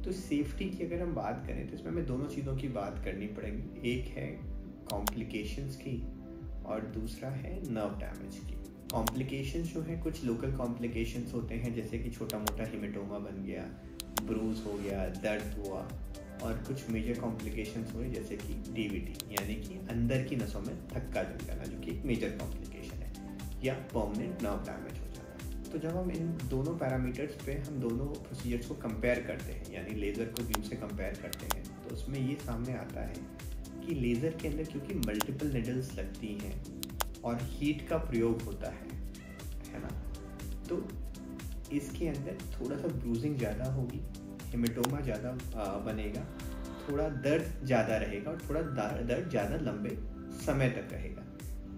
तो सेफ्टी की अगर हम बात करें तो इसमें हमें दोनों चीज़ों की बात करनी पड़ेगी। एक है कॉम्प्लिकेशंस की और दूसरा है नर्व डैमेज की। कॉम्प्लिकेशंस जो है, कुछ लोकल कॉम्प्लिकेशंस होते हैं, जैसे कि छोटा मोटा हेमेटोमा बन गया, ब्रूज हो गया, दर्द हुआ, और कुछ मेजर कॉम्प्लिकेशंस हुए जैसे कि डीवीटी यानी कि अंदर की नसों में थक्का जम जाना, जो कि एक मेजर कॉम्प्लिकेशन है, या परमानेंट नर्व डैमेज हो जाना। तो जब हम इन दोनों पैरामीटर्स पे हम दोनों प्रोसीजर्स को कंपेयर करते हैं, यानी लेज़र को बीम से कंपेयर करते हैं, तो उसमें ये सामने आता है कि लेज़र के अंदर क्योंकि मल्टीपल निडल्स लगती हैं और हीट का प्रयोग होता है ना, तो इसके अंदर थोड़ा सा ब्रूजिंग ज़्यादा होगी, हेमेटोमा ज़्यादा बनेगा, थोड़ा दर्द ज़्यादा रहेगा और थोड़ा दर्द ज़्यादा लंबे समय तक रहेगा।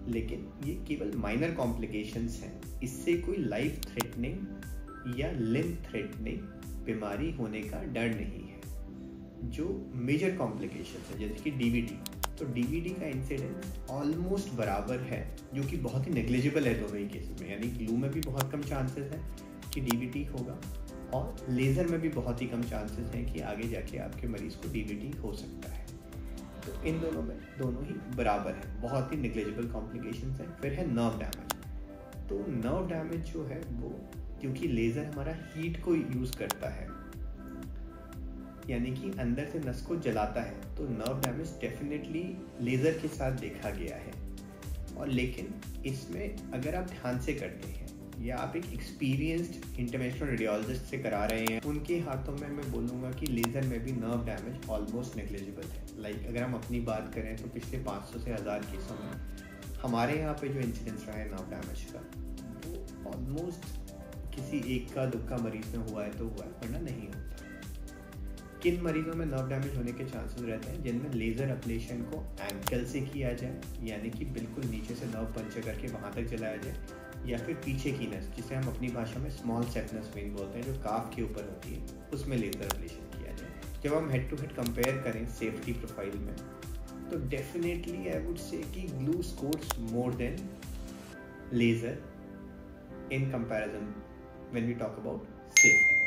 लेकिन ये केवल माइनर कॉम्प्लिकेशंस हैं, इससे कोई लाइफ थ्रेटनिंग या लिम्ब थ्रेटनिंग बीमारी होने का डर नहीं है। जो मेजर कॉम्प्लिकेशंस है जैसे कि डीवीटी, तो डीवीटी का इंसिडेंस ऑलमोस्ट बराबर है, जो कि बहुत ही नेग्लिजिबल है दोनों ही केसेस में। यानी ग्लू में भी बहुत कम चांसेस है कि डीवीटी होगा और लेज़र में भी बहुत ही कम चांसेस हैं कि आगे जाके आपके मरीज़ को डीवीटी हो सकता है। तो इन दोनों में दोनों ही बराबर है, बहुत ही नेग्लिजिबल कॉम्प्लिकेशंस हैं। फिर है नर्व डैमेज। तो नर्व डैमेज जो है वो, क्योंकि लेज़र हमारा हीट को यूज़ करता है, यानी कि अंदर से नस को जलाता है, तो नर्व डैमेज डेफिनेटली लेज़र के साथ देखा गया है। और लेकिन इसमें अगर आप ध्यान से करते हैं या आप एक एक्सपीरियंस्ड इंटरवेंशनल रेडियोलॉजिस्ट से करा रहे हैं, उनके हाथों में मैं बोलूँगा कि लेज़र में भी नर्व डैमेज ऑलमोस्ट नेग्लिजिबल है। लाइक अगर हम अपनी बात करें तो पिछले 500 से 1000 केसों में हमारे यहाँ पे जो इंसिडेंस रहा है नर्व डैमेज का, वो ऑलमोस्ट किसी एक का दुक्का मरीज में हुआ है तो हुआ है, वरना नहीं होता। किन मरीजों में नर्व डैमेज होने के चांसेस रहते हैं? जिनमें लेज़र एब्लेशन को एंकल से किया जाए, यानी कि बिल्कुल नीचे से नर्व पंचर करके वहाँ तक जलाया जाए, या फिर पीछे की नस, जिसे हम अपनी भाषा में स्मॉल सेपनस वेन बोलते हैं, जो काफ के ऊपर होती है, उसमें लेज़र एब्लेशन किया जाए। जब हम हेड टू हेड कंपेयर करें सेफ्टी प्रोफाइल में, तो डेफिनेटली आई वुड से कि glue scores more than laser in comparison when we talk about safety.